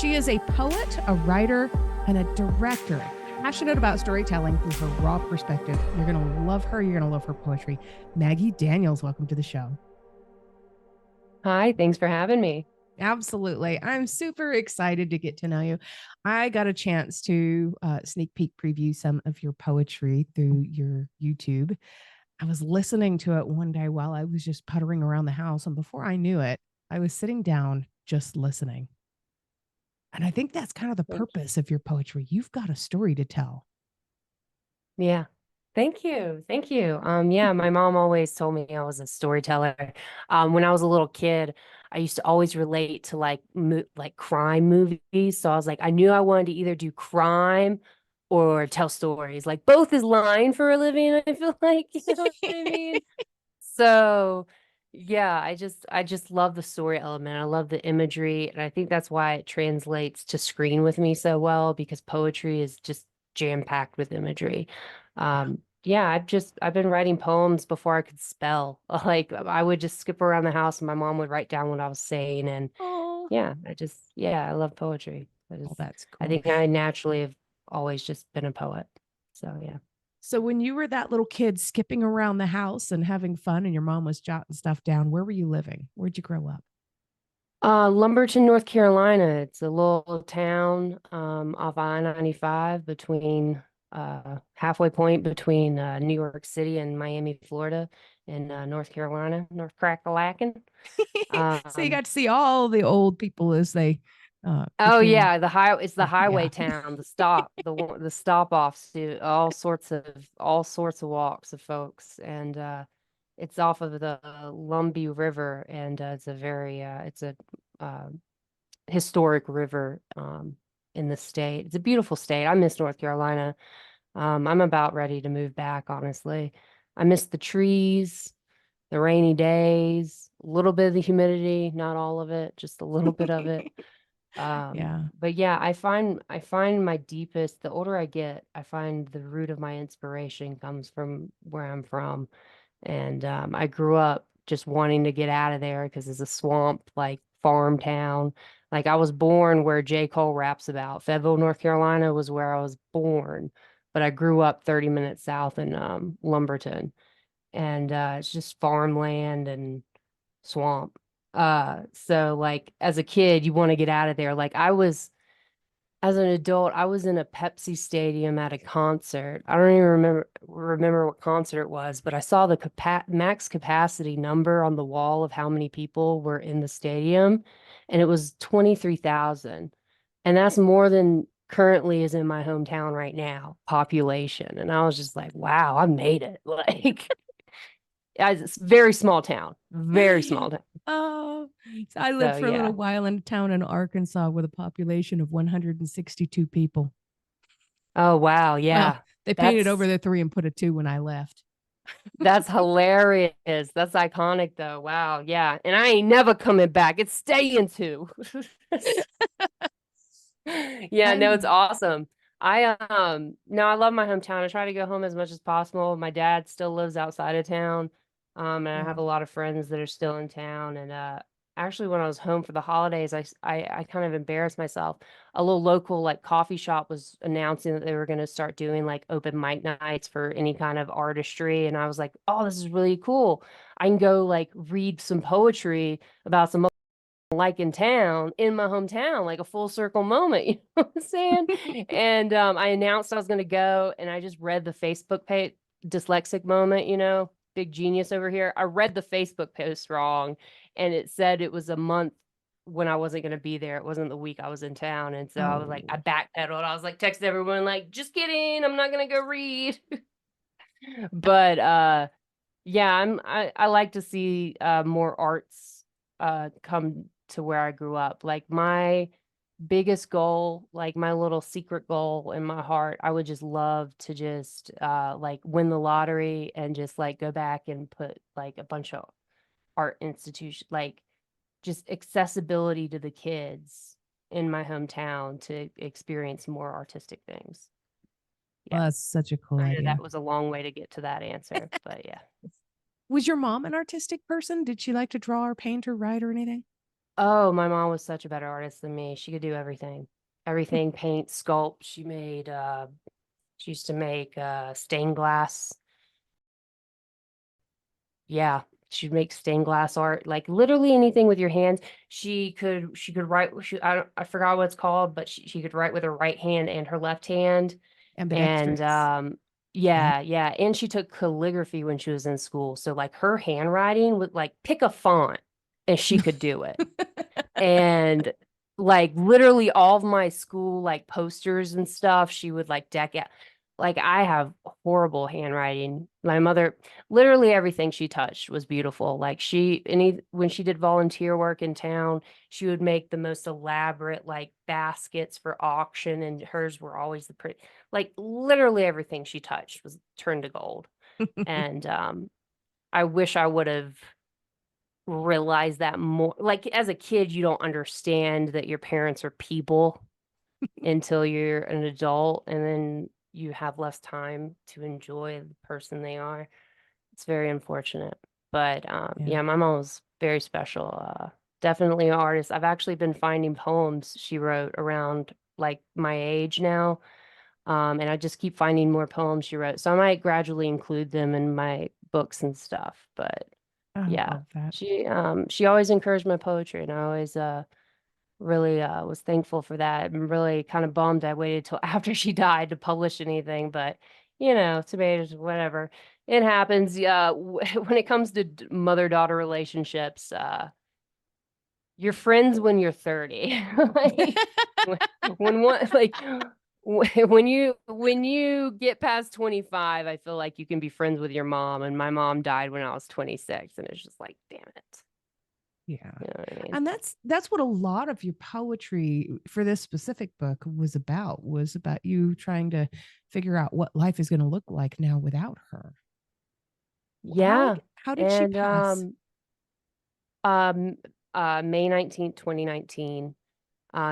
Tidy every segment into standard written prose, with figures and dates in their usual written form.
She is a poet, a writer, and a director, passionate about storytelling through her raw perspective. You're going to love her. You're going to love her poetry. Maggie Daniels, welcome to the show. Hi, thanks for having me. Absolutely. I'm super excited to get to know you. I got a chance to sneak peek preview some of your poetry through your YouTube. I was listening to it one day while I was just puttering around the house. And before I knew it, I was sitting down just listening. And I think that's kind of the purpose of your poetry. You've got a story to tell. Yeah. Thank you. Thank you. Yeah, my mom always told me I was a storyteller. When I was a little kid, I used to always relate to like crime movies. So I was like, I knew I wanted to either do crime or tell stories. Like both is lying for a living, I feel like, you know what I mean? So yeah, I just love the story element. I love the imagery, and I think that's why it translates to screen with me so well because poetry is just jam-packed with imagery. Yeah, I've been writing poems before I could spell. Like I would just skip around the house and my mom would write down what I was saying, and Oh, yeah, I love poetry. that's I cool. think I naturally have always just been a poet. So yeah. So when you were that little kid skipping around the house and having fun and your mom was jotting stuff down, where were you living? Where'd you grow up? Lumberton, North Carolina. It's a little town off I-95 between halfway point between New York City and Miami, Florida, in North Carolina, North Crack-a-lackin'. So you Um, got to see all the old people as they oh became, yeah, it's the highway yeah. town, the stop offs to all sorts of walks of folks, and it's off of the Lumbee River, and it's a uh, historic river in the state. It's a beautiful state. I miss North Carolina. I'm about ready to move back, honestly. I miss the trees, the rainy days, a little bit of the humidity, not all of it, just a little bit of it. Yeah. But yeah, I find my deepest, the older I get, I find the root of my inspiration comes from where I'm from. And I grew up just wanting to get out of there because it's a swamp, like farm town. Like I was born where J. Cole raps about. Fayetteville, North Carolina was where I was born, but I grew up 30 minutes south in Lumberton. And it's just farmland and swamp. So like as a kid, you want to get out of there. Like as an adult, I was in a Pepsi stadium at a concert. I don't even remember what concert it was, but I saw the max capacity number on the wall of how many people were in the stadium, and it was 23,000. And that's more than currently is in my hometown right now, population. And I was just like, wow, I made it. Like, it's a very small town, very small town. Oh, so I lived So for a little yeah. while in a town in Arkansas with a population of 162 people. Oh wow, Well, yeah. they painted over That's the three and put a two when I left. That's hilarious. That's iconic though. Wow. Yeah. And I ain't never coming back. It's staying too. Yeah, I no, it's awesome. No, I love my hometown. I try to go home as much as possible. My dad still lives outside of town. And I have oh, a lot of friends that are still in town. And actually when I was home for the holidays, I kind of embarrassed myself. A little local like coffee shop was announcing that they were going to start doing like open mic nights for any kind of artistry. And I was like, oh, this is really cool. I can go like read some poetry about some like in town, in my hometown, like a full circle moment, you know what I'm saying? And I announced I was going to go, and I just read the Facebook page, dyslexic moment, big genius over here. I read the Facebook post wrong, and it said it was a month when I wasn't going to be there. It wasn't the week I was in town. And so I was like, I oh, backpedaled. I was like, text everyone, like, just kidding. I'm not going to go read. But yeah, I like to see more arts come to where I grew up. Like my biggest goal, like my little secret goal in my heart, I would just love to just like win the lottery and just like go back and put like a bunch of art institution, like just accessibility to the kids in my hometown to experience more artistic things. well, Yeah. that's such a cool I know idea. that was a long way to get to that answer, but yeah. Was your mom an artistic person? Did she like to draw or paint or write or anything? Oh, my mom was such a better artist than me. She could do everything. Everything, paint, sculpt. She used to make stained glass. Yeah, she'd make stained glass art, like literally anything with your hands. She could write. I forgot what it's called, but she could write with her right hand and her left hand. And Ambidextrous. Yeah. yeah, and she took calligraphy when she was in school. So like her handwriting would like pick a font and she could do it. And like literally all of my school like posters and stuff, she would like deck out. Like I have horrible handwriting. My mother, literally everything she touched was beautiful. Like when she did volunteer work in town, she would make the most elaborate like baskets for auction, and hers were always the pretty. Like literally everything she touched was turned to gold. And I wish I would have realize that more. Like as a kid, you don't understand that your parents are people until you're an adult, and then you have less time to enjoy the person they are. It's very unfortunate. But Yeah. yeah, my mom was very special. Definitely an artist. I've actually been finding poems she wrote around like my age now. And I just keep finding more poems she wrote. So I might gradually include them in my books and stuff. But I yeah, love that. she always encouraged my poetry, and I always really was thankful for that. I'm really kind of bummed I waited till after she died to publish anything, but tomatoes, whatever. It happens. When it comes to mother-daughter relationships, you're friends when you're 30. Like when when one like when you get past 25, I feel like you can be friends with your mom, and my mom died when I was 26, and it's just like, damn it. Yeah. You know what I mean? And that's what a lot of your poetry for this specific book was about you trying to figure out what life is going to look like now without her. Yeah. How did she And pass? um May 19th, 2019.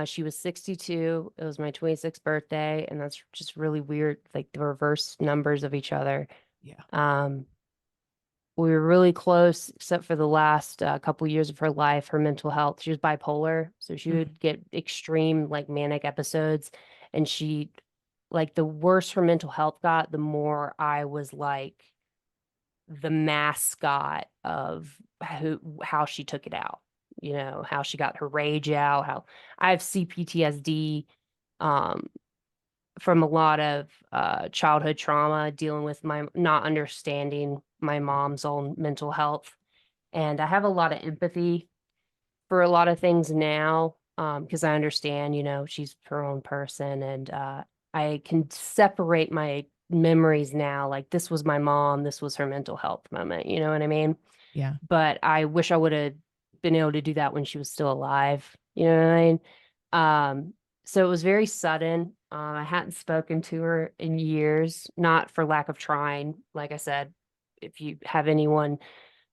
She was 62. It was my 26th birthday, and that's just really weird, like the reverse numbers of each other. Yeah. Um, we were really close, except for the last couple years of her life, her mental health. She was bipolar, so she Mm, would get extreme, like manic episodes. And like, the worse her mental health got, the more I was like the mascot of how she took it out, how she got her rage out, how I have CPTSD um from a lot of childhood trauma, dealing with my not understanding my mom's own mental health. And I have a lot of empathy for a lot of things now, because I understand, she's her own person, and I can separate my memories now. Like this was my mom, this was her mental health moment, you know what I mean? yeah. But I wish I would have been able to do that when she was still alive. You know what I mean? So it was very sudden. I hadn't spoken to her in years, not for lack of trying. Like I said, if you have anyone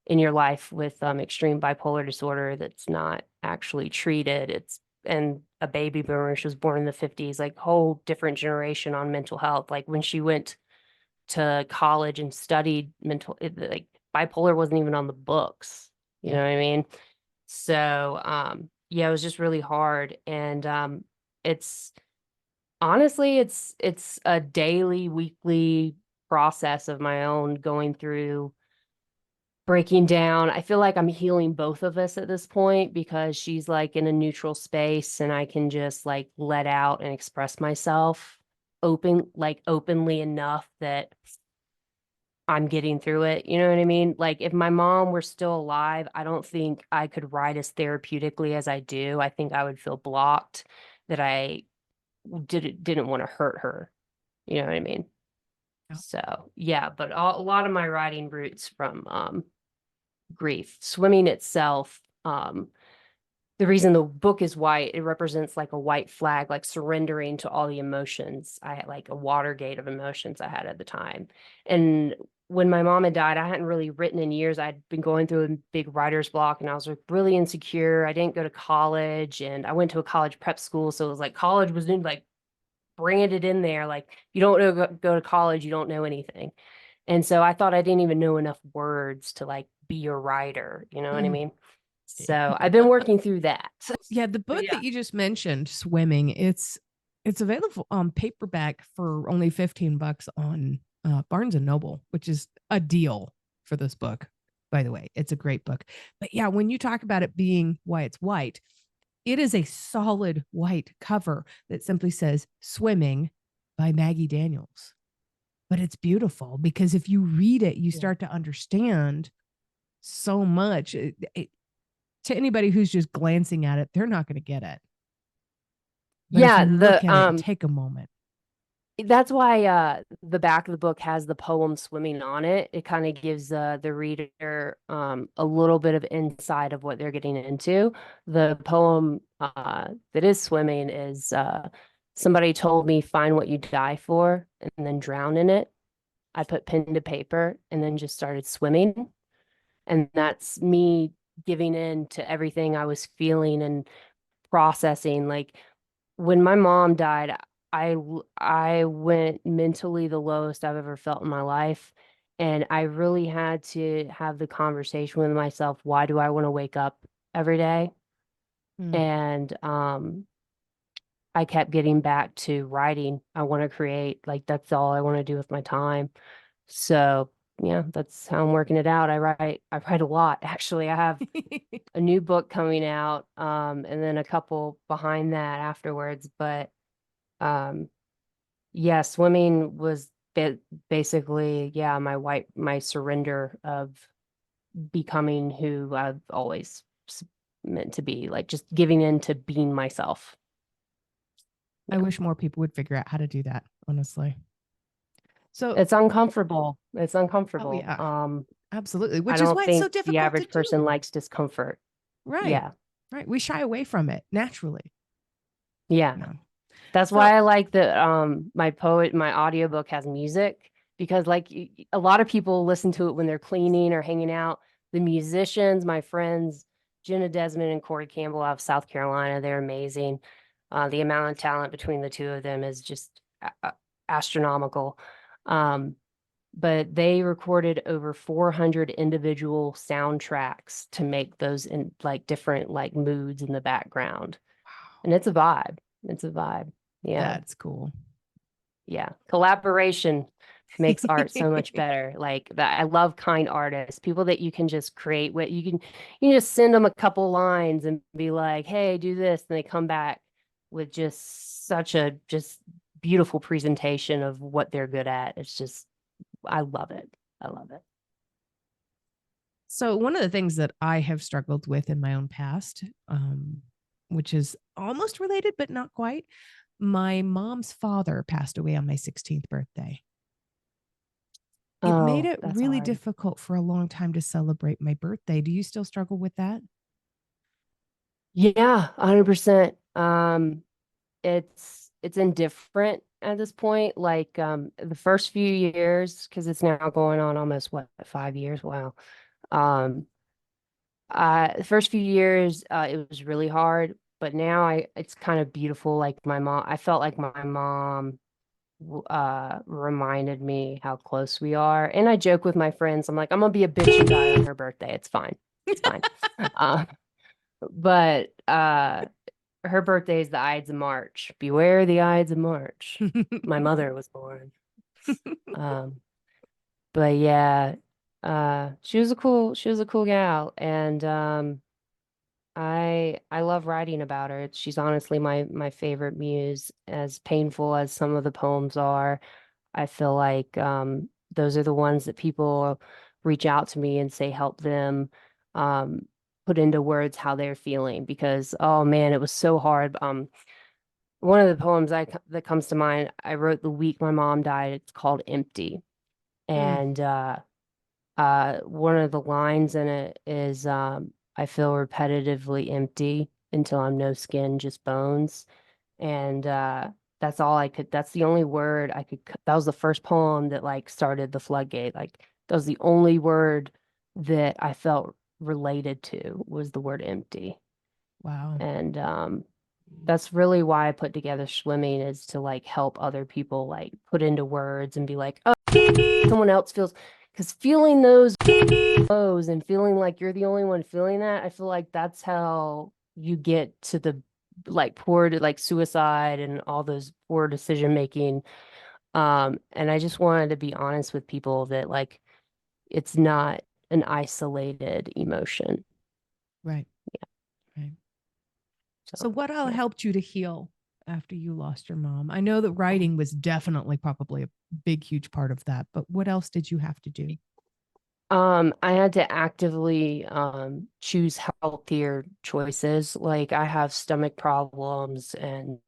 in your life with extreme bipolar disorder that's not actually treated, and a baby boomer, she was born in the 50s, like whole different generation on mental health. Like when she went to college and studied like bipolar wasn't even on the books. You Yeah. know what I mean? So yeah, it was just really hard. And it's honestly it's a daily, weekly process of my own, going through breaking down. I feel like I'm healing both of us at this point, because she's like in a neutral space and I can just like let out and express myself openly enough that I'm getting through it. You know what I mean? Like if my mom were still alive, I don't think I could write as therapeutically as I do. I think I would feel blocked, that I didn't want to hurt her. You know what I mean? Yeah. So yeah, but a lot of my writing roots from grief. Swimming itself, the reason the book is white, it represents like a white flag, like surrendering to all the emotions. I had like a Watergate of emotions I had at the time. And when my mom had died, I hadn't really written in years. I'd been going through a big writer's block, and I was like really insecure. I didn't go to college, and I went to a college prep school. So it was like college was in, like branded in there. Like you don't go to college, you don't know anything. And so I thought I didn't even know enough words to like be a writer. You know what I Mm, mean? So I've been working through that. Yeah, the But book yeah. that you just mentioned, Swimming, it's available on paperback for only $15 on Barnes and Noble, which is a deal for this book. By the way, it's a great book. But yeah, when you talk about it being why it's white, it is a solid white cover that simply says Swimming by Maggie Daniels. But it's beautiful because if you read it, you Yeah. start to understand so much. To anybody who's just glancing at it, they're not going to get it. But if Yeah, you look at it and take a moment, that's why the back of the book has the poem swimming on it. It kind of gives the reader a little bit of insight of what they're getting into. The poem that is swimming is somebody told me find what you die for and then drown in it. I put pen to paper and then just started swimming. And that's me giving in to everything I was feeling and processing. Like when my mom died, I went mentally the lowest I've ever felt in my life. And I really had to have the conversation with myself, why do I want to wake up every day? mm, And I kept getting back to writing. I want to create, like that's all I want to do with my time. So yeah, that's how I'm working it out. I write a lot. Actually, I have a new book coming out, and then a couple behind that afterwards. But um yeah, swimming was basically, yeah, my surrender of becoming who I've always meant to be, like just giving in to being myself. I Yeah. wish more people would figure out how to do that, honestly. So, It's uncomfortable. It's oh, uncomfortable. yeah, absolutely, I which is don't why it's so think the difficult to average person do. likes discomfort. Right. Yeah. Right. We shy away from it naturally. Yeah. No. That's So, why I like that my audiobook has music because like a lot of people listen to it when they're cleaning or hanging out. The musicians, my friends, Jenna Desmond and Corey Campbell out of South Carolina, they're amazing. The amount of talent between the two of them is just astronomical. Um, but they recorded over 400 individual soundtracks to make those in like different like moods in the background. wow, And it's a vibe. It's a vibe. Yeah. that's cool. Yeah. Collaboration makes art so much better. Like that I love kind artists, people that you can just create what you can just send them a couple lines and be like, "Hey, do this." And they come back with just such a just beautiful presentation of what they're good at. It's just I love it. I love it. So, one of the things that I have struggled with in my own past, which is almost related, but not quite, my mom's father passed away on my 16th birthday. It made Oh, it that's really hard. difficult for a long time to celebrate my birthday. Do you still struggle with that? Yeah, 100%. It's indifferent at this point. Like the first few years, because it's now going on almost what, 5 years? Wow. Um, the first few years, it was really hard, but now it's kind of beautiful. Like my mom, I felt like my mom reminded me how close we are. And I joke with my friends, I'm like, I'm gonna be a bitch and die on her birthday. It's fine. It's fine. Uh, but her birthday is the Ides of March. Beware the Ides of March. My mother was born. Um, but yeah, she was a cool gal, and I love writing about her. She's honestly my favorite muse. As painful as some of the poems are, I feel like those are the ones that people reach out to me and say help them um, put into words how they're feeling because oh man, it was so hard. One of the poems that comes to mind, I wrote the week my mom died. It's called Empty, Mm, and one of the lines in it is I feel repetitively empty until I'm no skin, just bones. And that's all I could, that's the only word I could, that was the first poem that like started the floodgate. Like that was the only word that I felt related to was the word empty. wow. And that's really why I put together swimming is to like help other people like put into words and be like, oh, someone else feels, because feeling those lows and feeling like you're the only one feeling that, I feel like that's how you get to the like poor to like suicide and all those poor decision making. And I just wanted to be honest with people that like it's not an isolated emotion. Right. Right. So So what all yeah. helped you to heal after you lost your mom? I know that writing was definitely probably a big, huge part of that, but what else did you have to do? I had to actively choose healthier choices. Like I have stomach problems and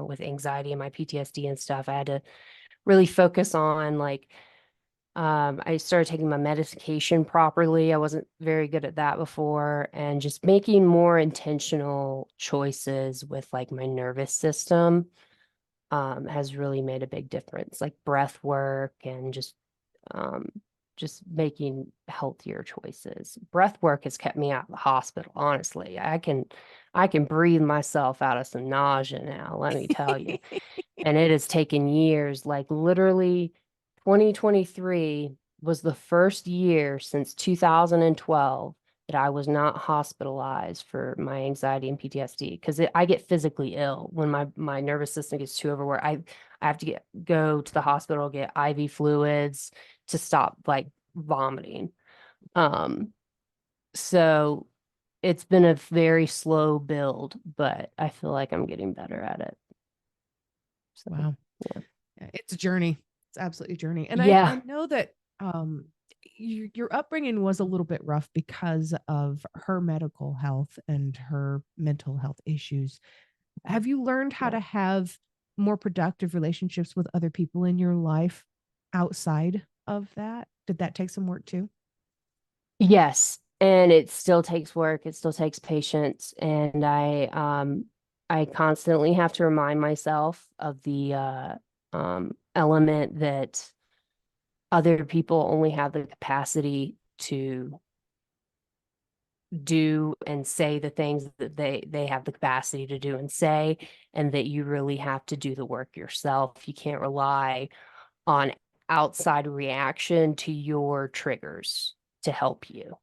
with anxiety and my PTSD and stuff. I had to really focus on like I started taking my medication properly. I wasn't very good at that before, and just making more intentional choices with like my nervous system has really made a big difference. Like breath work and um, just making healthier choices. Breath work has kept me out of the hospital, honestly. I can breathe myself out of some nausea now, let me tell you. And it has taken years, like literally 2023 was the first year since 2012 that I was not hospitalized for my anxiety and PTSD because I get physically ill when my nervous system gets too overworked. I have to go to the hospital, get IV fluids to stop like vomiting. Um, so it's been a very slow build, but I feel like I'm getting better at it. So Wow. yeah. It's a journey. It's absolutely a journey. And I Yeah. know that um your upbringing was a little bit rough because of her medical health and her mental health issues. Have you learned how Yeah. to have more productive relationships with other people in your life outside of that? Did that take some work too? Yes, and it still takes work. It still takes patience, and I constantly have to remind myself of the element that other people only have the capacity to do and say the things that they have the capacity to do and say, and that you really have to do the work yourself. You can't rely on outside reaction to your triggers to help you,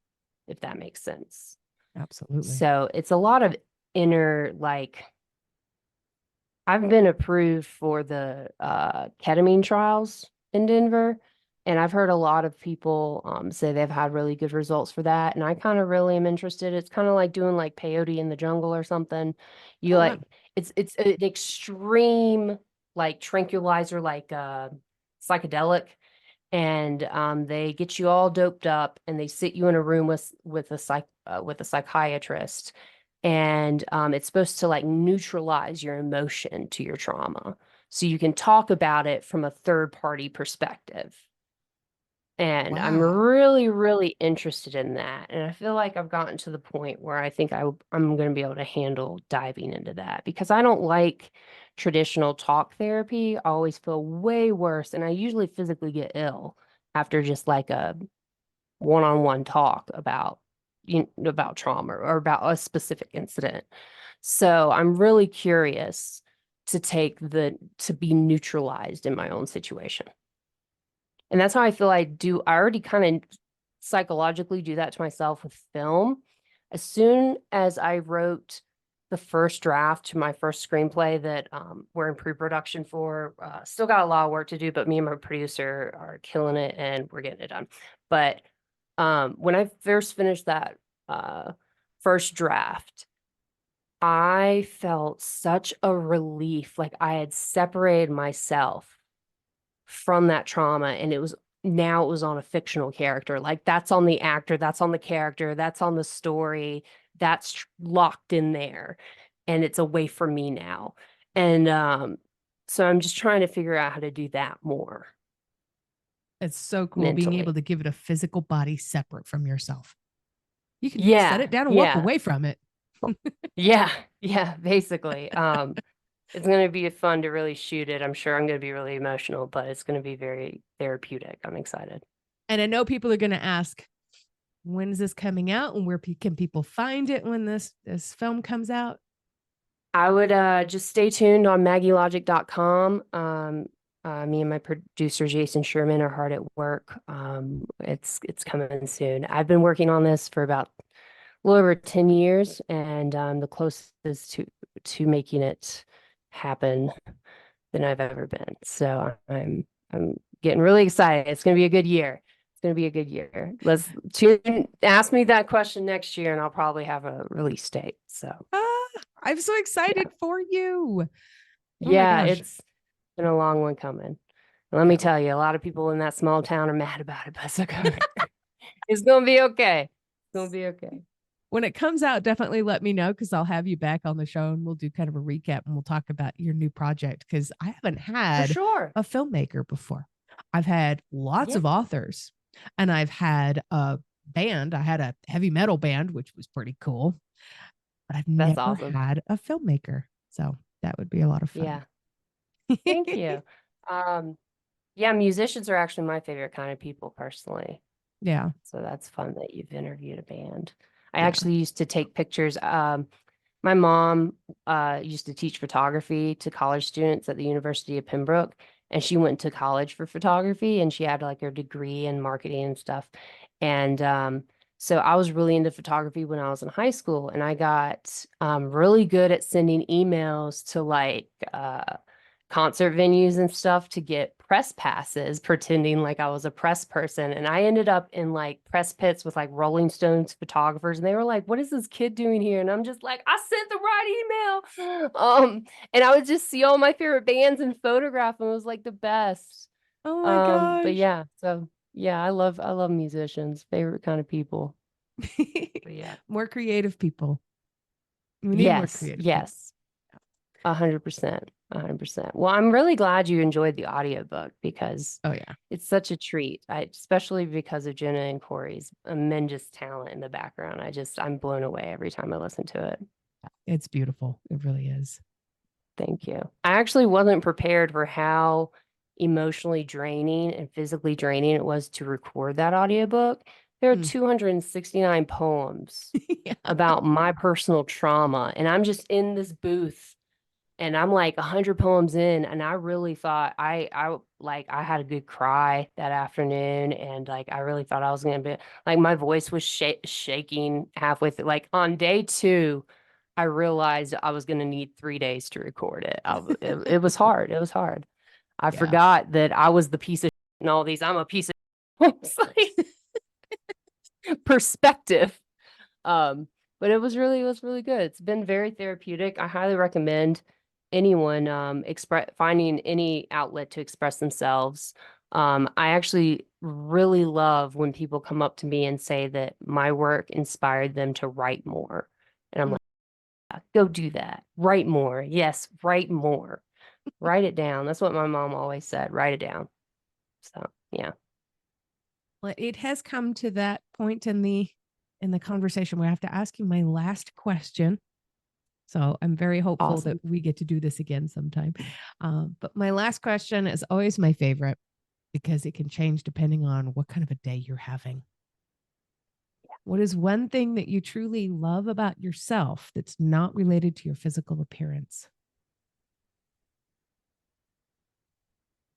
if that makes sense. Absolutely. So it's a lot of inner, like, I've been approved for the ketamine trials in Denver, and I've heard a lot of people say they've had really good results for that. And I kind of really am interested. It's kind of like doing like peyote in the jungle or something. You Oh like wow. it's an extreme like tranquilizer, like psychedelic, and they get you all doped up and they sit you in a room with a psychiatrist, and it's supposed to like neutralize your emotion to your trauma so you can talk about it from a third party perspective. And I'm Wow. really, really interested in that. And I feel like I've gotten to the point where I think I'm going to be able to handle diving into that because I don't like traditional talk therapy. I always feel way worse. And I usually physically get ill after just like a one-on-one talk about about trauma or about a specific incident. So I'm really curious to be neutralized in my own situation. And that's how I feel I already kind of psychologically do that to myself with film. As soon as I wrote the first draft to my first screenplay that we're in pre-production for, still got a lot of work to do, but me and my producer are killing it and we're getting it done. But when I first finished that first draft, I felt such a relief, like I had separated myself from that trauma, and it was on a fictional character. Like that's on the actor, that's on the character, that's on the story, that's locked in there, and it's away from me now. And so I'm just trying to figure out how to do that more It's so cool being able mentally. to give it a physical body separate from yourself. You can set Yeah, it down and walk yeah, away from it. yeah, yeah, basically. It's going to be fun to really shoot it. I'm sure I'm going to be really emotional, but it's going to be very therapeutic. I'm excited. And I know people are going to ask, when is this coming out and where can people find it when this film comes out? I would just stay tuned on maggielogic.com. Me and my producer Jason Sherman are hard at work. It's coming soon. I've been working on this for about a little over 10 years, and the closest to making it happen than I've ever been. So I'm getting really excited. It's going to be a good year. It's going to be a good year. Ask me that question next year, and I'll probably have a release date. So I'm so excited for you. Oh my yeah, gosh. it's been a long one coming. And let me tell you, a lot of people in that small town are mad about it, but it's okay. It's gonna be okay. It's gonna be okay. When it comes out, definitely let me know because I'll have you back on the show and we'll do kind of a recap and we'll talk about your new project because I haven't For had sure. a filmmaker before. I've had lots Yeah. of authors and I've had a band. I had a heavy metal band, which was pretty cool, but I've That's never awesome. had a filmmaker. So that would be a lot of fun. Yeah. Thank you. Yeah, musicians are actually my favorite kind of people personally. Yeah. So that's fun that you've interviewed a band. I Yeah. actually used to take pictures. My mom used to teach photography to college students at the University of Pembroke, and she went to college for photography, and she had like her degree in marketing and stuff. And so I was really into photography when I was in high school, and I got really good at sending emails to like concert venues and stuff to get press passes, pretending like I was a press person. And I ended up in like press pits with like Rolling Stones photographers, and they were like, "What is this kid doing here?" And I'm just like, "I sent the right email." And I would just see all my favorite bands and photograph them. It was like the best. Oh my But gosh. yeah, so yeah, I love musicians, favorite kind of people. But yeah. More creative people. We need more Yes, creative people. yes. 100%. 100%. Well, I'm really glad you enjoyed the audiobook because Oh yeah. it's such a treat. Especially because of Jenna and Corey's tremendous talent in the background. I'm blown away every time I listen to it. It's beautiful. It really is. Thank you. I actually wasn't prepared for how emotionally draining and physically draining it was to record that audiobook. There are Mm. 269 poems Yeah. about my personal trauma, and I'm just in this booth and I'm like 100 poems in, and I really thought I had a good cry that afternoon, and like I really thought I was gonna be like my voice was shaking halfway through. Like on day two, I realized I was gonna need 3 days to record it. It was hard. It was hard. I Yeah. forgot that I was the piece of in all these. I'm a piece of it's like perspective. But it was really good. It's been very therapeutic. I highly recommend anyone express finding any outlet to express themselves. I actually really love when people come up to me and say that my work inspired them to write more. And I'm Mm. like, "Yeah, go do that. Write more. Yes, write more. Write it down." That's what my mom always said. Write it down. So yeah. Well, it has come to that point in the conversation where I have to ask you my last question. So I'm very hopeful that Awesome. we get to do this again sometime. But my last question is always my favorite because it can change depending on what kind of a day you're having. What is one thing that you truly love about yourself that's not related to your physical appearance?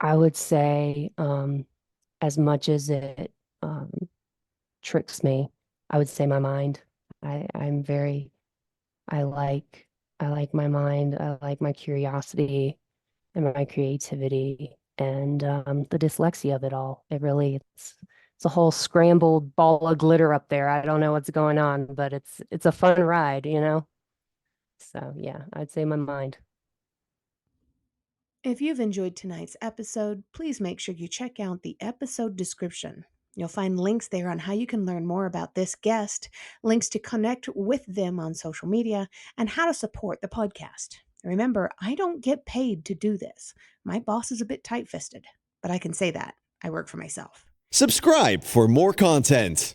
I would say, as much as it um, tricks me, I would say my mind. I'm very I like I like my mind. I like my curiosity and my creativity and the dyslexia of it all. It's a whole scrambled ball of glitter up there. I don't know what's going on, but it's a fun ride, you know? So yeah, I'd say my mind. If you've enjoyed tonight's episode, please make sure you check out the episode description. You'll find links there on how you can learn more about this guest, links to connect with them on social media, and how to support the podcast. Remember, I don't get paid to do this. My boss is a bit tight fisted, but I can say that. I work for myself. Subscribe for more content.